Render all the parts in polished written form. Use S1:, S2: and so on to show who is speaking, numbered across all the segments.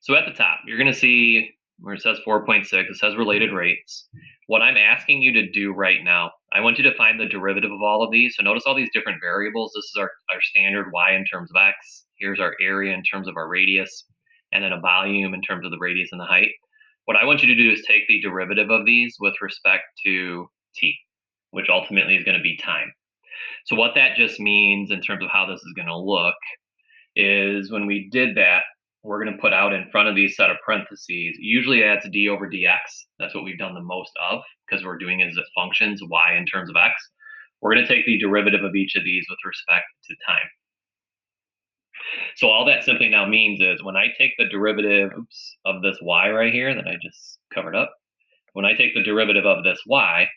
S1: So at the top, you're going to see where it says 4.6, it says related rates. What I'm asking you to do right now, I want you to find the derivative of all of these. So notice all these different variables. This is our standard y in terms of x. Here's our area in terms of our radius, and then a volume in terms of the radius and the height. What I want you to do is take the derivative of these with respect to t, which ultimately is going to be time. So what that just means in terms of how this is going to look is when we did that, we're going to put out in front of these set of parentheses. Usually that's d over dx. That's what we've done the most of because we're doing it as functions, y in terms of x. We're going to take the derivative of each of these with respect to time. So all that simply now means is when I take the derivative of this y right here that I just covered up, when I take the derivative of this y,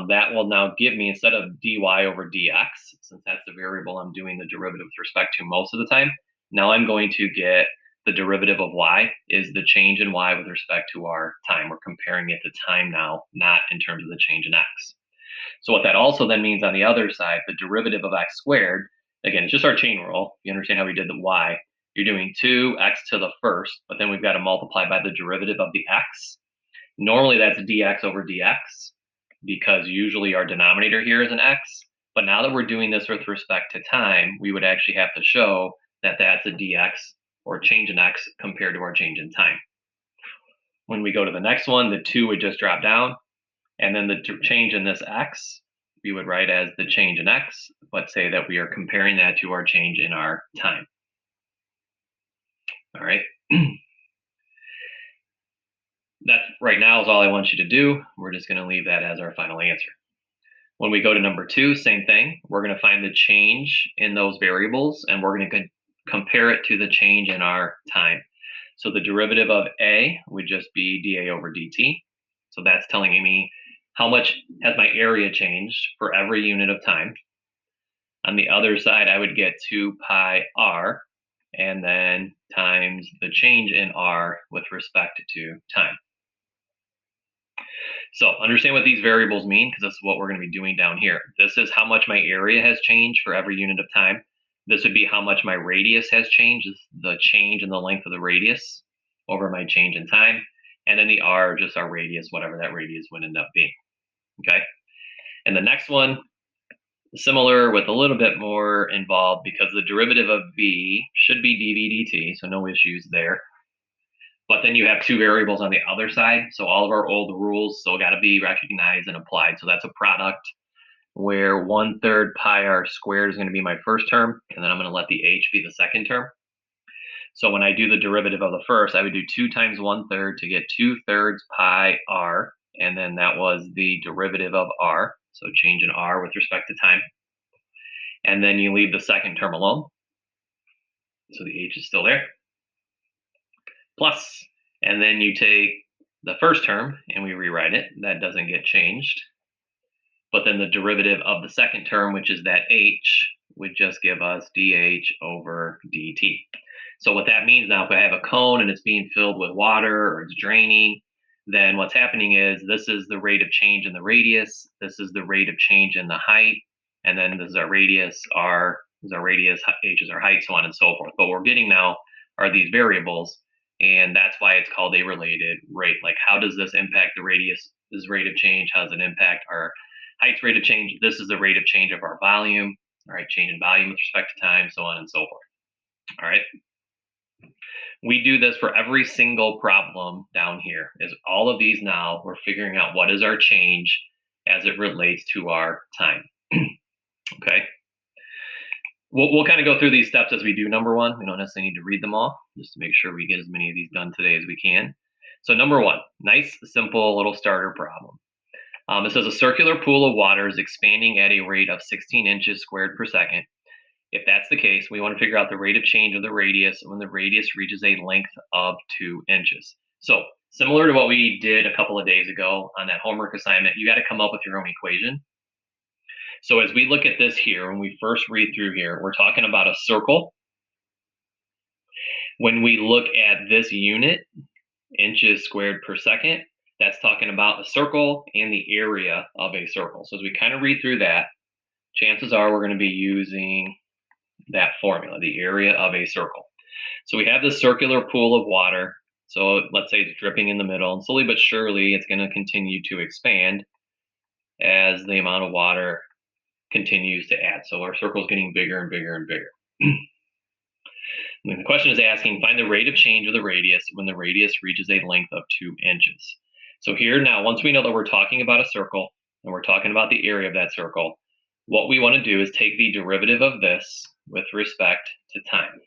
S1: that will now give me, instead of dy over dx, since that's the variable I'm doing the derivative with respect to most of the time, now I'm going to get the derivative of y is the change in y with respect to our time. We're comparing it to time now, not in terms of the change in x. So what that also then means on the other side, the derivative of x squared, again, it's just our chain rule. You understand how we did the y. You're doing 2x to the first, but then we've got to multiply by the derivative of the x. Normally that's dx over dx, because usually our denominator here is an x. But now that we're doing this with respect to time, we would actually have to show that that's a dx or change in x compared to our change in time. When we go to the next one, the 2 would just drop down, and then the change in this x, we would write as the change in x, but say that we are comparing that to our change in our time. All right. That right now is all I want you to do. We're just going to leave that as our final answer. When we go to number 2, same thing. We're going to find the change in those variables, and we're going to compare it to the change in our time. So the derivative of a would just be dA over dt. So that's telling me how much has my area changed for every unit of time. On the other side, I would get 2 pi r, and then times the change in r with respect to time. So understand what these variables mean, because this is what we're going to be doing down here. This is how much my area has changed for every unit of time. This would be how much my radius has changed, the change in the length of the radius over my change in time. And then the r, just our radius, whatever that radius would end up being. Okay. And the next one, similar with a little bit more involved, because the derivative of v should be dv dt, so no issues there. But then you have 2 variables on the other side, so all of our old rules still got to be recognized and applied. So that's a product where 1/3 pi r squared is going to be my first term, and then I'm going to let the h be the second term. So when I do the derivative of the first, I would do 2 times 1/3 to get 2/3 pi r, and then that was the derivative of r, so change in r with respect to time. And then you leave the second term alone, so the h is still there. Plus, and then you take the first term and we rewrite it. That doesn't get changed. But then the derivative of the second term, which is that h, would just give us dh over dt. So what that means now, if I have a cone and it's being filled with water or it's draining, then what's happening is this is the rate of change in the radius, this is the rate of change in the height, and then this is our radius, r is our radius, h is our height, so on and so forth. But what we're getting now are these variables, and that's why it's called a related rate. Like, how does this impact the radius, this rate of change? How does it impact our height's rate of change? This is the rate of change of our volume, all right, change in volume with respect to time, so on and so forth. All right. We do this for every single problem down here. Is all of these now, we're figuring out what is our change as it relates to our time. Okay. We'll kind of go through these steps as we do number 1. We don't necessarily need to read them all, just to make sure we get as many of these done today as we can. So number 1, nice, simple little starter problem. It says a circular pool of water is expanding at a rate of 16 inches squared per second. If that's the case, we want to figure out the rate of change of the radius when the radius reaches a length of 2 inches. So similar to what we did a couple of days ago on that homework assignment, you got to come up with your own equation. So as we look at this here, when we first read through here, we're talking about a circle. When we look at this unit, inches squared per second, that's talking about a circle and the area of a circle. So as we kind of read through that, chances are we're going to be using that formula, the area of a circle. So we have this circular pool of water. So let's say it's dripping in the middle, and slowly but surely it's going to continue to expand as the amount of water continues to add. So our circle is getting bigger and bigger and bigger. And the question is asking, find the rate of change of the radius when the radius reaches a length of 2 inches. So here now, once we know that we're talking about a circle and we're talking about the area of that circle, what we want to do is take the derivative of this with respect to time.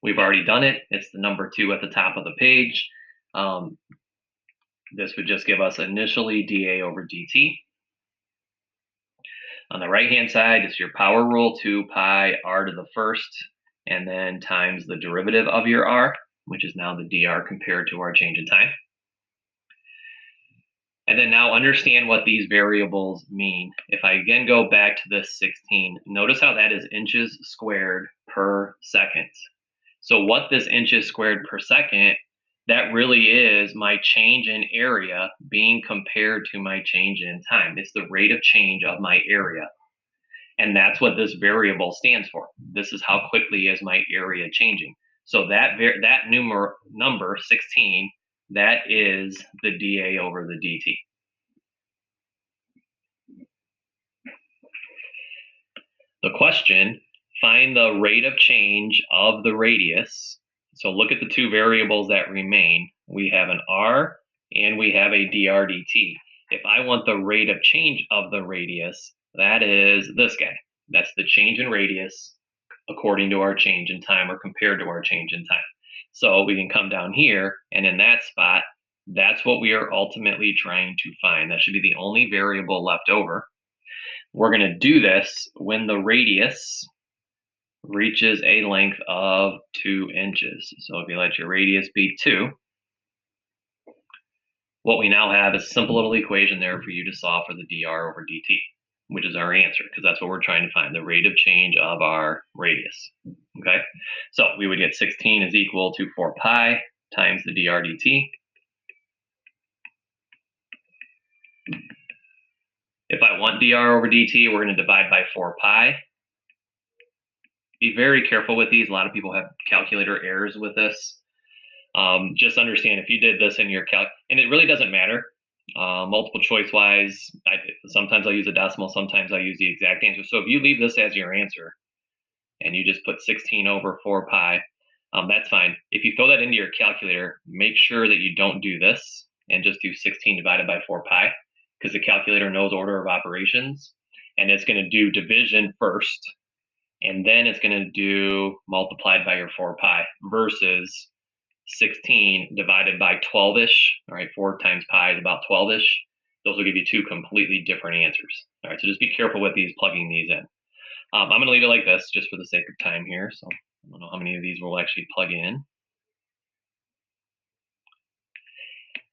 S1: We've already done it. It's the number 2 at the top of the page. This would just give us initially dA over dt. On the right-hand side, it's your power rule, 2 pi r to the first, and then times the derivative of your r, which is now the dr compared to our change in time. And then now understand what these variables mean. If I again go back to this 16, notice how that is inches squared per second. So what this inches squared per second, that really is my change in area being compared to my change in time. It's the rate of change of my area. And that's what this variable stands for. This is how quickly is my area changing. So that number 16, that is the dA over the dt. The question, find the rate of change of the radius. So look at the 2 variables that remain. We have an r and we have a dr dt. If I want the rate of change of the radius, that is this guy. That's the change in radius according to our change in time or compared to our change in time. So we can come down here, and in that spot, that's what we are ultimately trying to find. That should be the only variable left over. We're going to do this when the radius reaches a length of 2 inches. So if you let your radius be 2, what we now have is a simple little equation there for you to solve for the dr over dt, which is our answer, because that's what we're trying to find, the rate of change of our radius. Okay, so we would get 16 is equal to 4 pi times the dr dt. If I want dr over dt, we're going to divide by 4 pi. Be very careful with these. A lot of people have calculator errors with this. Just understand if you did this in your calc, and it really doesn't matter. Multiple choice wise, sometimes I'll use a decimal, sometimes I'll use the exact answer. So if you leave this as your answer and you just put 16 over 4 pi, that's fine. If you throw that into your calculator, make sure that you don't do this and just do 16 divided by 4 pi, because the calculator knows order of operations, and it's going to do division first, and then it's going to do multiplied by your 4 pi versus 16 divided by 12-ish. All right, 4 times pi is about 12-ish. Those will give you 2 completely different answers. All right, so just be careful with these, plugging these in. I'm going to leave it like this just for the sake of time here. So I don't know how many of these will actually plug in.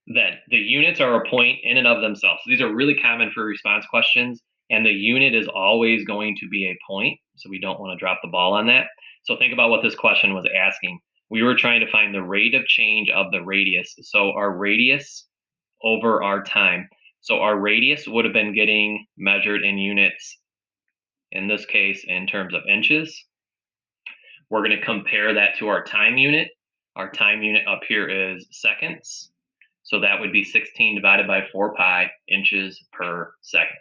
S1: Then the units are a point in and of themselves. So these are really common for response questions, and the unit is always going to be a point. So we don't want to drop the ball on that. So think about what this question was asking. We were trying to find the rate of change of the radius. So our radius over our time. So our radius would have been getting measured in units, in this case, in terms of inches. We're going to compare that to our time unit. Our time unit up here is seconds. So that would be 16 divided by 4 pi inches per second.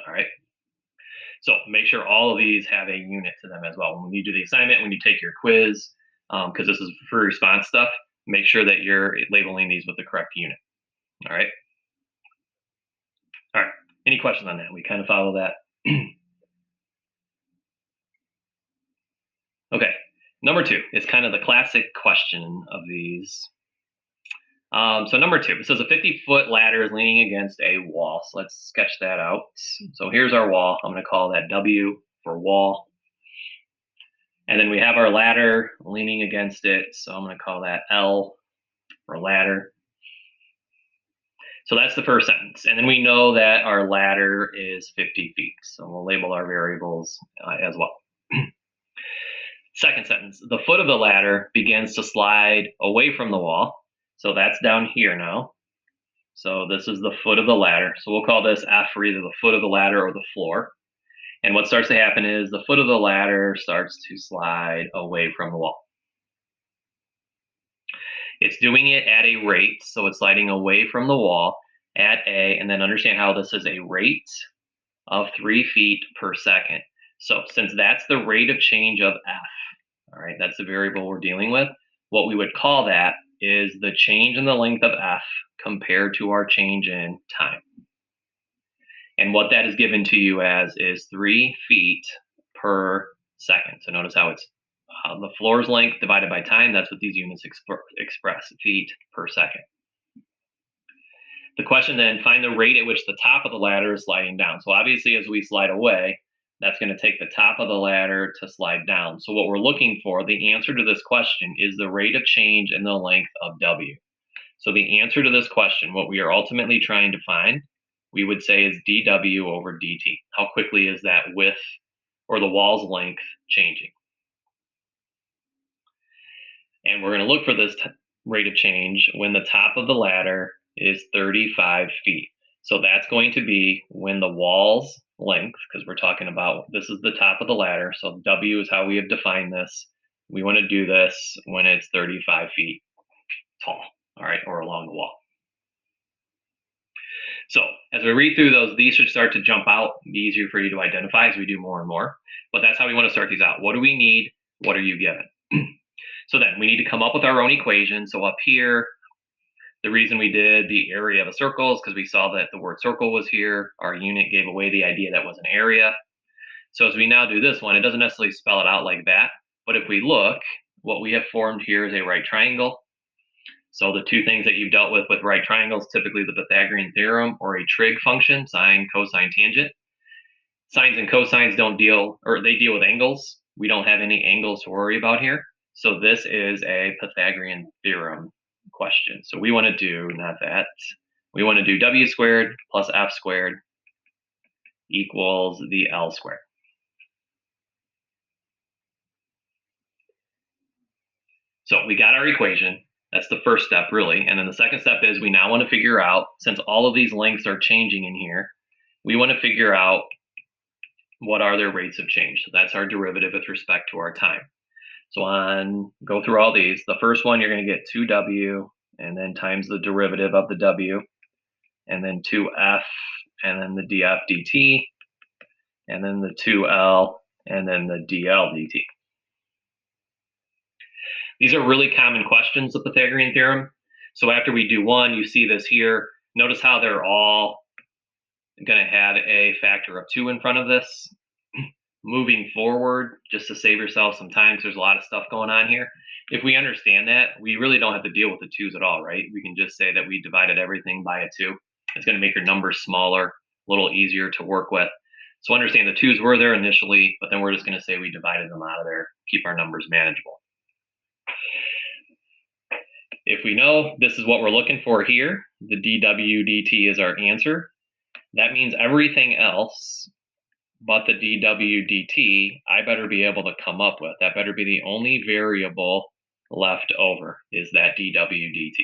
S1: All right. So make sure all of these have a unit to them as well. When you do the assignment, when you take your quiz, because this is free response stuff, make sure that you're labeling these with the correct unit. All right. All right. Any questions on that? We kind of follow that. Okay. Number 2 is kind of the classic question of these. So number 2, it says a 50-foot ladder is leaning against a wall. So let's sketch that out. So here's our wall. I'm going to call that W for wall. And then we have our ladder leaning against it. So I'm going to call that L for ladder. So that's the first sentence. And then we know that our ladder is 50 feet. So we'll label our variables as well. Second sentence, the foot of the ladder begins to slide away from the wall. So that's down here now. So this is the foot of the ladder. So we'll call this F for either the foot of the ladder or the floor. And what starts to happen is the foot of the ladder starts to slide away from the wall. It's doing it at a rate, so it's sliding away from the wall at and then understand how this is a rate of 3 feet per second. So since that's the rate of change of F, all right, that's the variable we're dealing with, what we would call that is the change in the length of F compared to our change in time. And what that is given to you as is 3 feet per second. So notice how it's the floor's length divided by time. That's what these units express, feet per second. The question then, find the rate at which the top of the ladder is sliding down. So obviously as we slide away, that's going to take the top of the ladder to slide down. So what we're looking for, the answer to this question is the rate of change in the length of W. So the answer to this question, what we are ultimately trying to find, we would say is dW over dt. How quickly is that width or the wall's length changing? And we're going to look for this rate of change when the top of the ladder is 35 feet. So that's going to be when the wall's length, because we're talking about this is the top of the ladder. So W is how we have defined this. We want to do this when it's 35 feet tall, all right, or along the wall. So as we read through those, these should start to jump out, be easier for you to identify as we do more and more. But that's how we want to start these out. What do we need? What are you given? So then we need to come up with our own equation. So up here, the reason we did the area of a circle is because we saw that the word circle was here. Our unit gave away the idea that was an area. So as we now do this one, it doesn't necessarily spell it out like that. But if we look, what we have formed here is a right triangle. So the two things that you've dealt with right triangles, typically the Pythagorean theorem or a trig function, sine, cosine, tangent. Sines and cosines don't deal, or they deal with angles. We don't have any angles to worry about here. So this is a Pythagorean theorem question. So we want to do, not that, we want to do W squared plus F squared equals the L squared. So we got our equation. That's the first step, really. And then the second step is we now want to figure out, since all of these lengths are changing in here, we want to figure out what are their rates of change. So that's our derivative with respect to our time. So go through all these. The first one, you're going to get 2W, and then times the derivative of the W, and then 2F, and then the dF dt, and then the 2L, and then the dL dt. These are really common questions, the Pythagorean theorem. So after we do one, you see this here. Notice how they're all going to have a factor of 2 in front of this. Moving forward, just to save yourself some time, because there's a lot of stuff going on here. If we understand that, we really don't have to deal with the 2's at all, right? We can just say that we divided everything by a 2. It's going to make your numbers smaller, a little easier to work with. So understand the 2's were there initially, but then we're just going to say we divided them out of there, keep our numbers manageable. If we know this is what we're looking for here, the dW dt is our answer. That means everything else but the dW dt, I better be able to come up with. That better be the only variable left over, is that dW dt.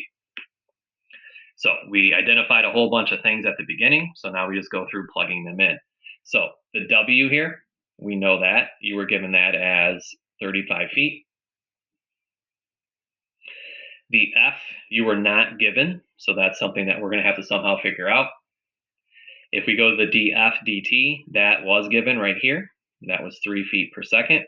S1: So we identified a whole bunch of things at the beginning, so now we just go through plugging them in. So the W here, we know that. You were given that as 35 feet. The F you were not given, so that's something that we're going to have to somehow figure out. If we go to the dF dt, that was given right here. That was 3 feet per second.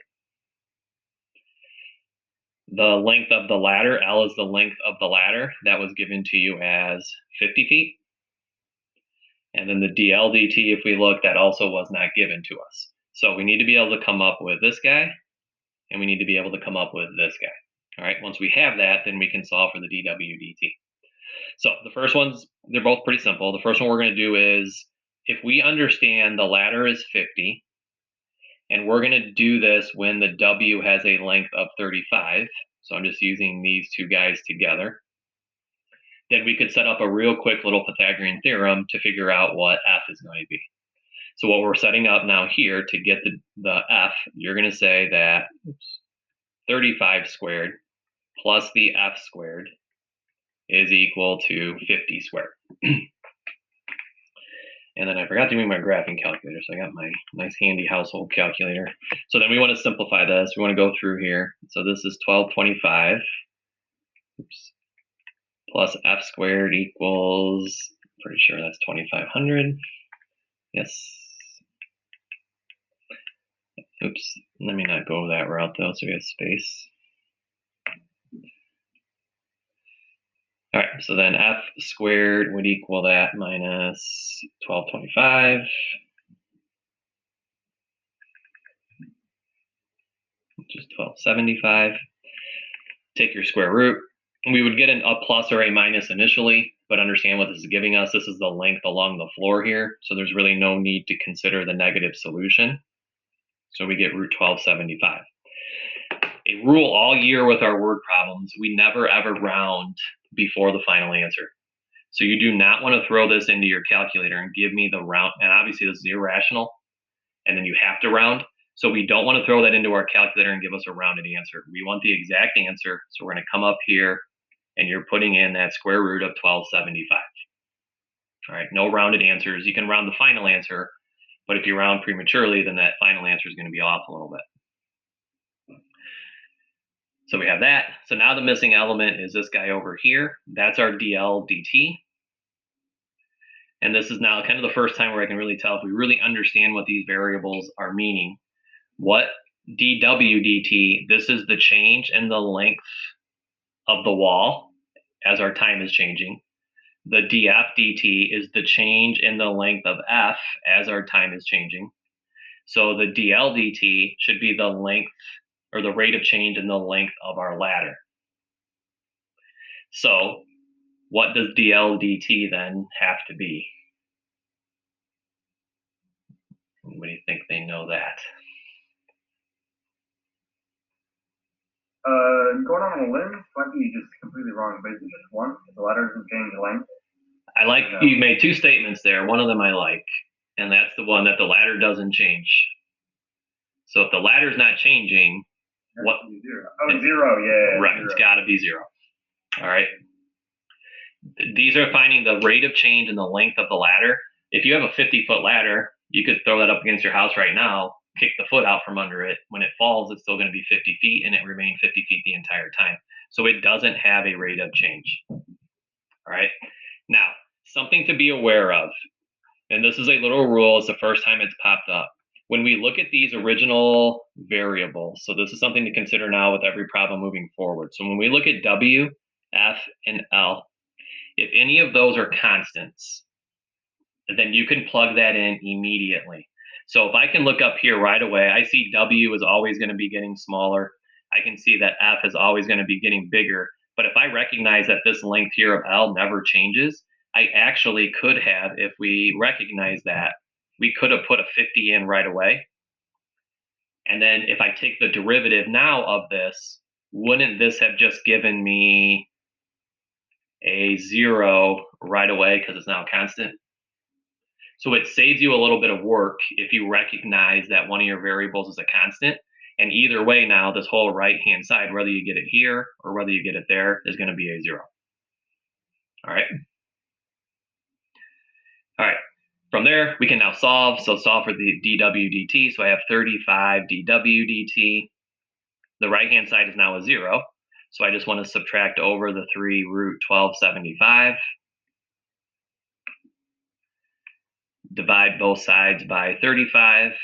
S1: The length of the ladder, L is the length of the ladder. That was given to you as 50 feet. And then the dL dt, if we look, that also was not given to us. So we need to be able to come up with this guy, and we need to be able to come up with this guy. All right, once we have that, then we can solve for the dW dt. So the first ones, they're both pretty simple. The first one we're going to do is, if we understand the ladder is 50, and we're going to do this when the W has a length of 35, so I'm just using these two guys together, then we could set up a real quick little Pythagorean theorem to figure out what F is going to be. So what we're setting up now here to get the F, you're going to say that 35 squared plus the F squared is equal to 50 squared. And then I forgot to bring my graphing calculator, so I got my nice handy household calculator. So then we want to simplify this. We want to go through here. So this is 1225 plus f squared equals, pretty sure that's 2500. Yes. Oops, let me not go that route though, so we have space. All right, so then f squared would equal that minus 1225, which is 1275. Take your square root. We would get a plus or a minus initially, but understand what this is giving us. This is the length along the floor here, so there's really no need to consider the negative solution. So we get root 1275. A rule all year with our word problems, we never ever round before the final answer. So you do not want to throw this into your calculator and give me the round, and obviously this is irrational, and then you have to round. So we don't want to throw that into our calculator and give us a rounded answer. We want the exact answer. So we're going to come up here and you're putting in that square root of 1275. All right, no rounded answers. You can round the final answer, but if you round prematurely, then that final answer is going to be off a little bit. So we have that. So now the missing element is this guy over here. That's our dl dt. And this is now kind of the first time where I can really tell if we really understand what these variables are meaning. What dw dt, this is the change in the length of the wall as our time is changing. The df dt is the change in the length of f as our time is changing. So the dl dt should be the length or the rate of change in the length of our ladder. So what does dl dt then have to be? Anybody think they know that?
S2: Going on a limb might be just completely wrong, but is it just one? The ladder doesn't change length?
S1: I like, you made two statements there. One of them I like, and that's the one that the ladder doesn't change. So if the ladder's not changing, what?
S2: Zero. Oh, zero, yeah.
S1: Right, it's got to be zero. All right. These are finding the rate of change in the length of the ladder. If you have a 50-foot ladder, you could throw that up against your house right now, kick the foot out from under it. When it falls, it's still going to be 50 feet, and it remained 50 feet the entire time. So it doesn't have a rate of change. All right. Now, something to be aware of, and this is a little rule, it's the first time it's popped up. When we look at these original variables, so this is something to consider now with every problem moving forward. So when we look at W, F, and L, if any of those are constants, then you can plug that in immediately. So if I can look up here right away, I see W is always going to be getting smaller. I can see that F is always going to be getting bigger. But if I recognize that this length here of L never changes, I actually could have, if we recognize that, we could have put a 50 in right away. And then if I take the derivative now of this, wouldn't this have just given me a 0 right away because it's now constant? So it saves you a little bit of work if you recognize that one of your variables is a constant. And either way now, this whole right-hand side, whether you get it here or whether you get it there, is going to be a 0. All right. All right. From there, we can now solve. So solve for the dw dt. So I have 35 dw dt. The right-hand side is now a 0. So I just want to subtract over the 3 root 1275. Divide both sides by 35.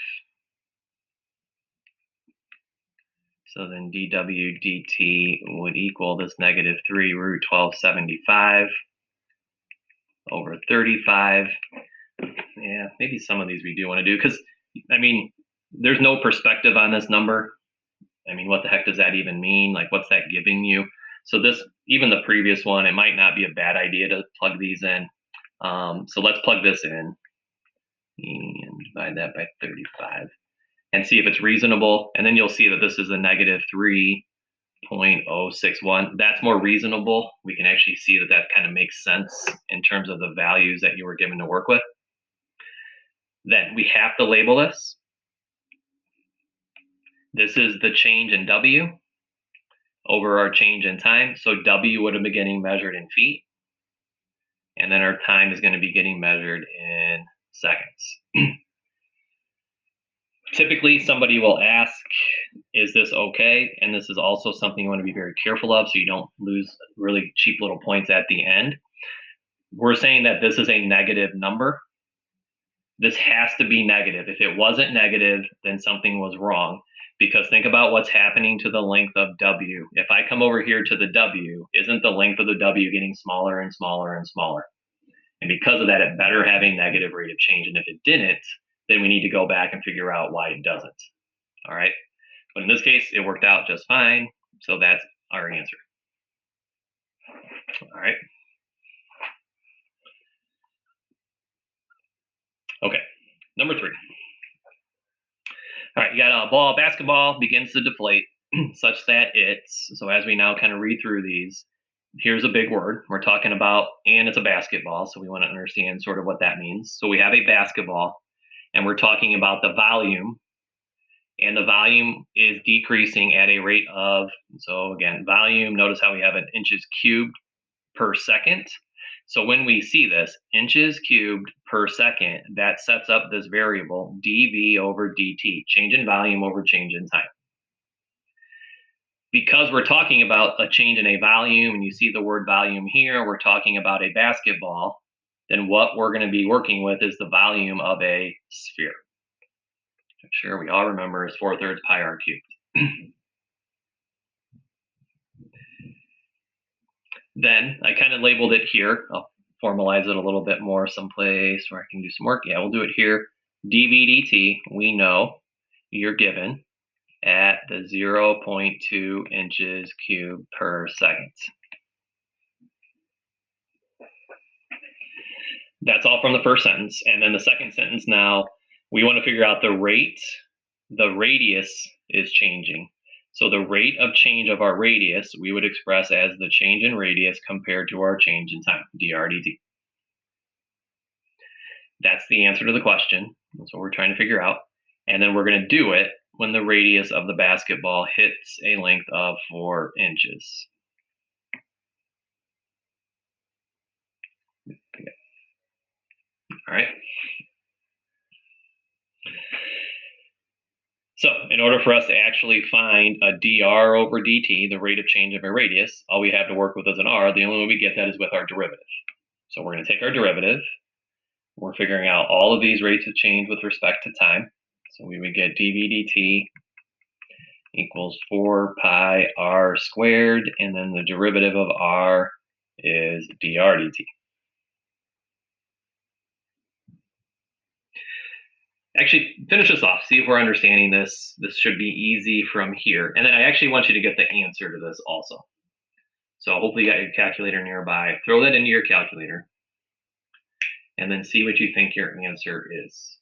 S1: So then dw dt would equal this negative 3 root 1275 over 35. Yeah, maybe some of these we do want to do because, I mean, there's no perspective on this number. I mean, what the heck does that even mean? Like, what's that giving you? So this, even the previous one, it might not be a bad idea to plug these in. So let's plug this in and divide that by 35 and see if it's reasonable. And then you'll see that this is a negative 3.061. That's more reasonable. We can actually see that that kind of makes sense in terms of the values that you were given to work with. Then we have to label this. This is the change in W over our change in time. So W would have been getting measured in feet. And then our time is going to be getting measured in seconds. Typically, somebody will ask, is this okay? And this is also something you want to be very careful of so you don't lose really cheap little points at the end. We're saying that this is a negative number. This has to be negative. If it wasn't negative, then something was wrong. Because think about what's happening to the length of W. If I come over here to the W, isn't the length of the W getting smaller and smaller and smaller? And because of that, it better have a negative rate of change. And if it didn't, then we need to go back and figure out why it doesn't. All right. But in this case, it worked out just fine. So that's our answer. All right. Okay. Number 3. All right. You got a ball, basketball begins to deflate such that so as we now kind of read through these, here's a big word we're talking about, and it's a basketball. So we want to understand sort of what that means. So we have a basketball, and we're talking about the volume. And the volume is decreasing at a rate of, so again, volume, notice how we have an inches cubed per second. So when we see this, inches cubed per second, that sets up this variable, dV over dt, change in volume over change in time. Because we're talking about a change in a volume, and you see the word volume here, we're talking about a basketball, then what we're going to be working with is the volume of a sphere. I'm sure we all remember is 4/3 pi r cubed. Then I kind of labeled it here. I'll formalize it a little bit more someplace where I can do some work. Yeah, we'll do it here. dV dt, we know you're given at the 0.2 inches cubed per second. That's all from the first sentence. And then the second sentence now, we want to figure out the rate. The radius is changing. So the rate of change of our radius, we would express as the change in radius compared to our change in time, dr dt. That's the answer to the question. That's what we're trying to figure out. And then we're going to do it when the radius of the basketball hits a length of 4 inches. All right. So in order for us to actually find a dr over dt, the rate of change of a radius, all we have to work with is an r. The only way we get that is with our derivative. So we're going to take our derivative. We're figuring out all of these rates of change with respect to time. So we would get dV dt equals 4 pi r squared, and then the derivative of r is dr dt. Actually, finish this off. See if we're understanding this. This should be easy from here. And then I actually want you to get the answer to this also. So hopefully you got your calculator nearby. Throw that into your calculator and then see what you think your answer is.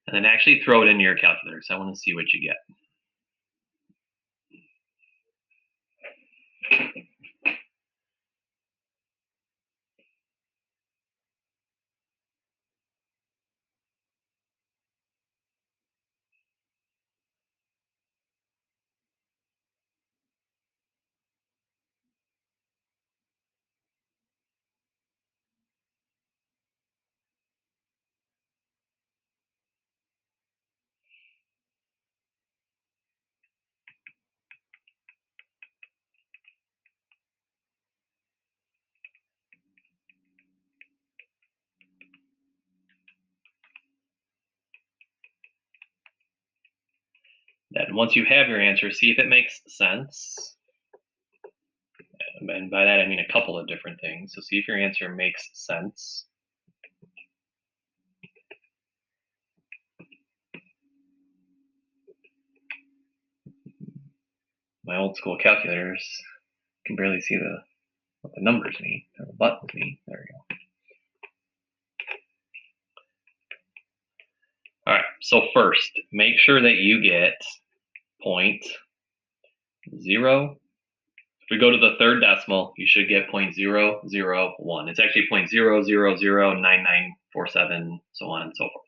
S1: And then actually throw it into your calculator, so I want to see what you get. Then once you have your answer, see if it makes sense. And by that, I mean a couple of different things. So see if your answer makes sense. My old school calculators can barely see what the numbers mean, or the buttons mean. There we go. All right, So first, make sure that you get 0.0. If we go to the third decimal, you should get 0.001. It's actually 0.0009947, so on and so forth.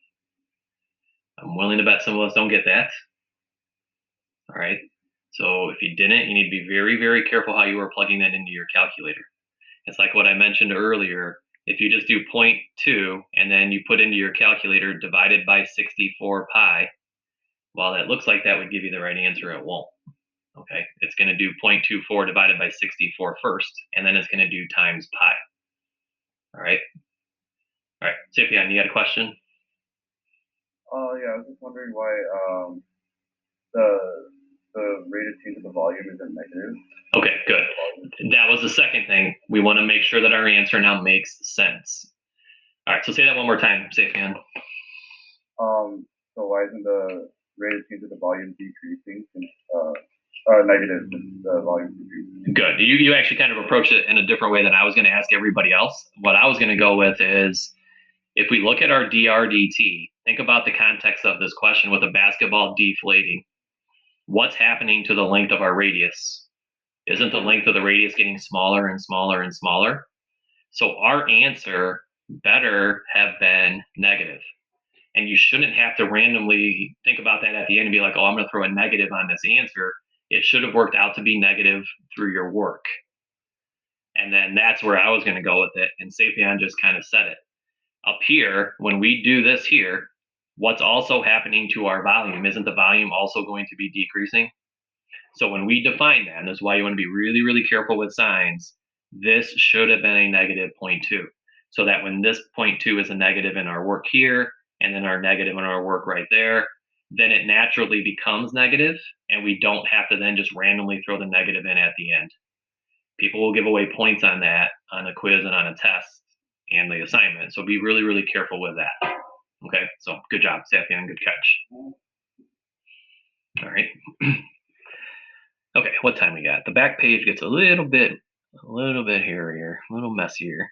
S1: I'm willing to bet some of us don't get that. All right. So if you didn't, you need to be very, very careful how you are plugging that into your calculator. It's like what I mentioned earlier. If you just do 0.2 and then you put into your calculator divided by 64 pi, while that looks like that would give you the right answer, it won't. Okay, it's going to do 0.24 divided by 64 first, and then it's going to do times pi. All right. All right, Safian, you got a question?
S2: Yeah, I was just wondering why the rate of change of the volume isn't negative.
S1: Okay, good. That was the second thing. We want to make sure that our answer now makes sense. All right, so say that one more time, Safian.
S2: So why isn't the rate of change of the volume decreasing since negative since the volume decreasing?
S1: Good. You actually kind of approached it in a different way than I was going to ask everybody else. What I was going to go with is, if we look at our DRDT, think about the context of this question with a basketball deflating. What's happening to the length of our radius? Isn't the length of the radius getting smaller and smaller and smaller? So our answer better have been negative. And you shouldn't have to randomly think about that at the end and be like, oh, I'm going to throw a negative on this answer. It should have worked out to be negative through your work. And then that's where I was going to go with it. And Safian just kind of said it. Up here, when we do this here, what's also happening to our volume? Isn't the volume also going to be decreasing? So when we define that, and this is why you want to be really, really careful with signs, this should have been a negative 0.2. So that when this 0.2 is a negative in our work here, and then our negative in our work right there, then it naturally becomes negative, and we don't have to then just randomly throw the negative in at the end. People will give away points on that on a quiz and on a test and the assignment. So be really, really careful with that. Okay, so good job, Safian, good catch. All right. Okay, what time we got? The back page gets a little bit hairier, a little messier.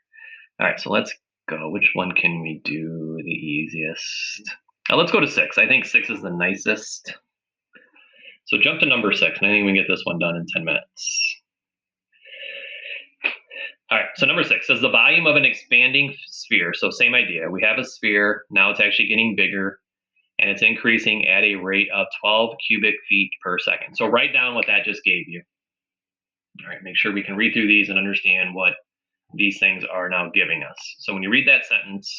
S1: All right, so let's go. Which one can we do the easiest? Let's go to 6. I think 6 is the nicest. So jump to number 6, and I think we can get this one done in 10 minutes. All right, so number 6 says the volume of an expanding sphere. So same idea. We have a sphere. Now it's actually getting bigger, and it's increasing at a rate of 12 cubic feet per second. So write down what that just gave you. All right, make sure we can read through these and understand what these things are now giving us. So when you read that sentence,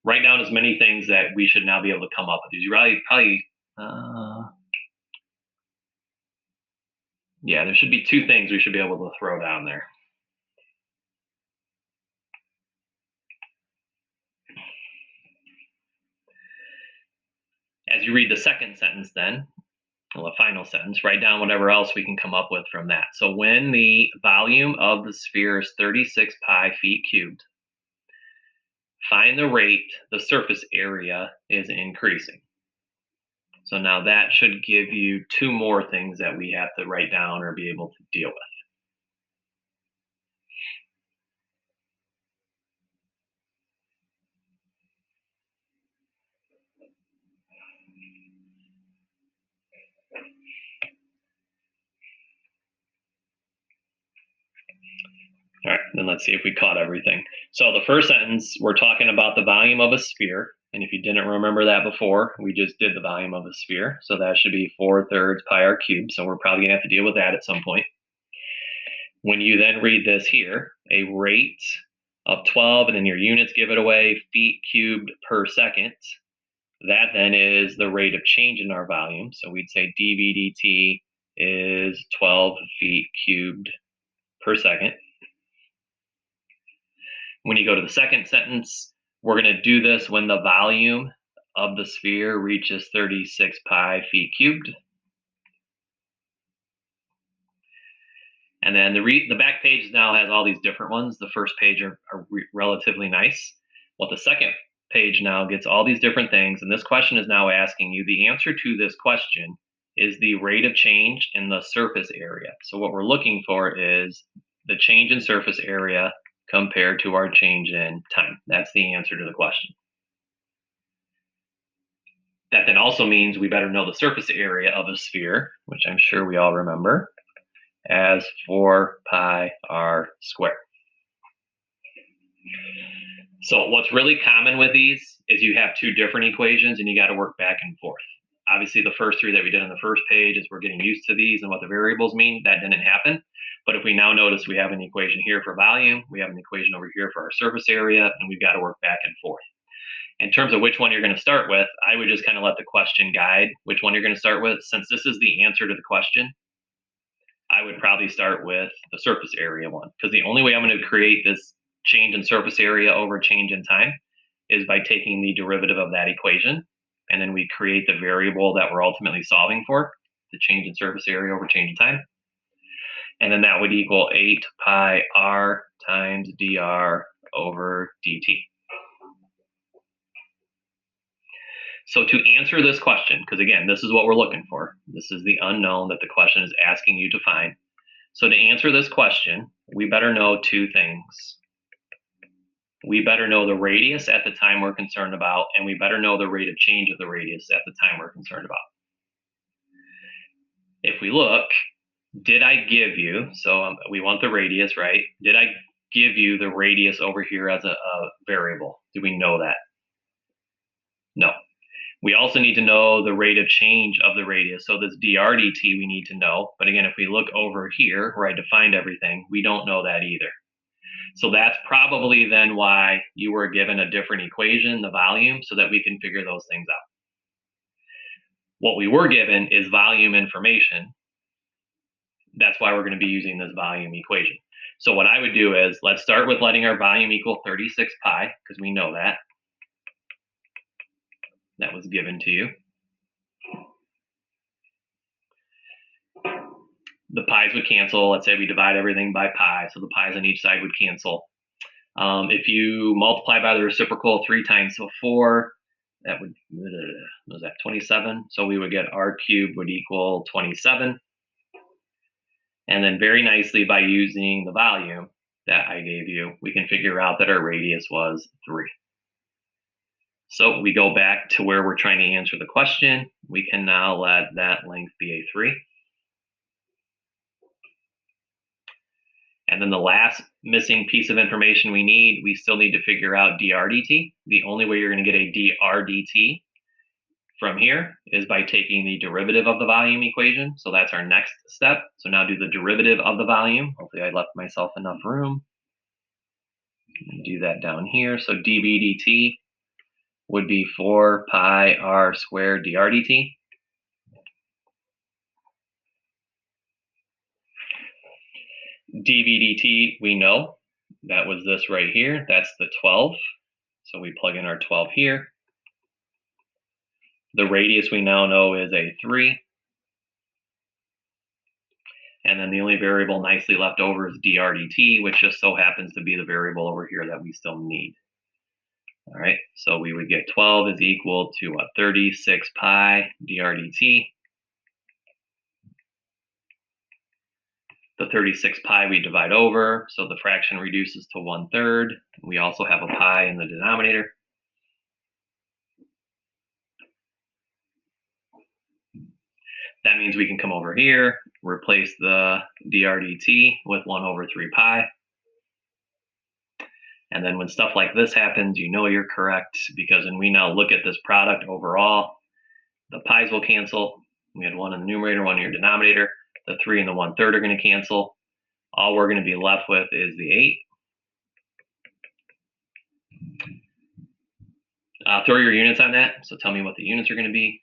S1: write down as many things that we should now be able to come up with. You probably yeah, there should be 2 things we should be able to throw down there. As you read the second sentence then, well, the final sentence, write down whatever else we can come up with from that. So when the volume of the sphere is 36 pi feet cubed, find the rate the surface area is increasing. So now that should give you 2 more things that we have to write down or be able to deal with. All right, then let's see if we caught everything. So the first sentence, we're talking about the volume of a sphere. And if you didn't remember that before, we just did the volume of a sphere. So that should be 4/3 pi r cubed. So we're probably gonna have to deal with that at some point. When you then read this here, a rate of 12, and then your units give it away, feet cubed per second. That then is the rate of change in our volume. So we'd say dV/dt is 12 feet cubed per second. When you go to the second sentence, we're going to do this when the volume of the sphere reaches 36 pi feet cubed. And then the back page now has all these different ones. The first page are relatively nice. Well, the second page now gets all these different things. And this question is now asking you, the answer to this question is the rate of change in the surface area. So what we're looking for is the change in surface area compared to our change in time. That's the answer to the question. That then also means we better know the surface area of a sphere, which I'm sure we all remember, as 4 pi r squared. So what's really common with these is you have two different equations and you got to work back and forth. Obviously, the first three that we did on the first page is we're getting used to these and what the variables mean. That didn't happen. But if we now notice we have an equation here for volume, we have an equation over here for our surface area, and we've got to work back and forth. In terms of which one you're going to start with, I would just kind of let the question guide which one you're going to start with. Since this is the answer to the question, I would probably start with the surface area one, because the only way I'm going to create this change in surface area over change in time is by taking the derivative of that equation, and then we create the variable that we're ultimately solving for, the change in surface area over change in time. And then that would equal 8 pi r times dr over dt. So to answer this question, because again, this is what we're looking for. This is the unknown that the question is asking you to find. So to answer this question, we better know two things. We better know the radius at the time we're concerned about, and we better know the rate of change of the radius at the time we're concerned about. If we look, did I give you, so we want the radius, right? Did I give you the radius over here as a variable? Do we know that? No. We also need to know the rate of change of the radius. So this dr dt we need to know. But again, if we look over here where I defined everything, we don't know that either. So that's probably then why you were given a different equation, the volume, so that we can figure those things out. What we were given is volume information. That's why we're going to be using this volume equation. So what I would do is, let's start with letting our volume equal 36 pi, because we know that. That was given to you. The pi's would cancel. Let's say we divide everything by pi, so the pi's on each side would cancel. If you multiply by the reciprocal 3 times 4, that would, was that 27? So we would get r cubed would equal 27. And then very nicely, by using the volume that I gave you, we can figure out that our radius was 3. So we go back to where we're trying to answer the question. We can now let that length be a 3. And then the last missing piece of information we need, we still need to figure out dr dt. The only way you're going to get a dr dt from here is by taking the derivative of the volume equation. So that's our next step. So now do the derivative of the volume. Hopefully I left myself enough room. Do that down here. So dv dt would be 4 pi r squared dr dt. dv dt, we know that was this right here. That's the 12. So we plug in our 12 here. The radius we now know is a 3. And then the only variable nicely left over is dr dt, which just so happens to be the variable over here that we still need. All right, so we would get 12 is equal to 36 pi dr dt. The 36 pi we divide over, so the fraction reduces to 1/3. We also have a pi in the denominator. That means we can come over here, replace the dr dt with 1/3 pi. And then when stuff like this happens, you know you're correct, because when we now look at this product overall, the pi's will cancel. We had 1 in the numerator, 1 in your denominator. The 3 and the 1/3 are going to cancel. All we're going to be left with is the 8. Throw your units on that. So tell me what the units are going to be.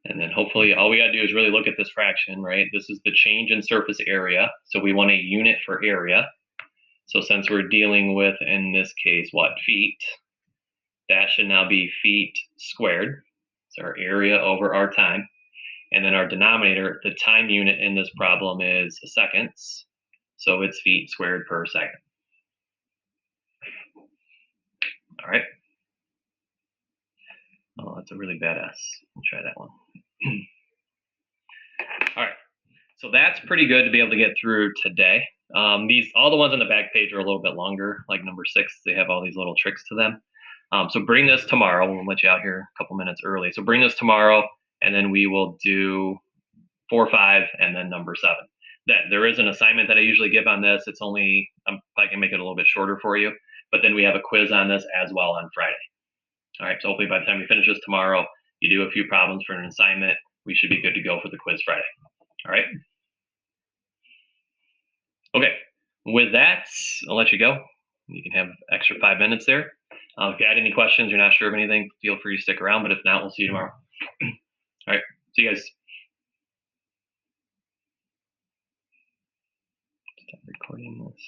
S1: And then hopefully all we got to do is really look at this fraction, right? This is the change in surface area. So we want a unit for area. So since we're dealing with, in this case, what, feet, that should now be feet squared. So our area over our time. And then our denominator, the time unit in this problem is seconds. So it's feet squared per second. All right. Oh, that's a really bad S. We'll try that one. So that's pretty good to be able to get through today. All the ones on the back page are a little bit longer, like number 6. They have all these little tricks to them. So bring this tomorrow. We'll let you out here a couple minutes early. So bring this tomorrow, and then we will do 4, 5, and then number 7. There is an assignment that I usually give on this. It's only I can make it a little bit shorter for you, but then we have a quiz on this as well on Friday. All right. So hopefully by the time we finish this tomorrow, you do a few problems for an assignment. We should be good to go for the quiz Friday. All right. Okay. With that, I'll let you go. You can have extra 5 minutes there. If you had any questions, you're not sure of anything, feel free to stick around. But if not, we'll see you tomorrow. All right. See you guys. Stop recording this.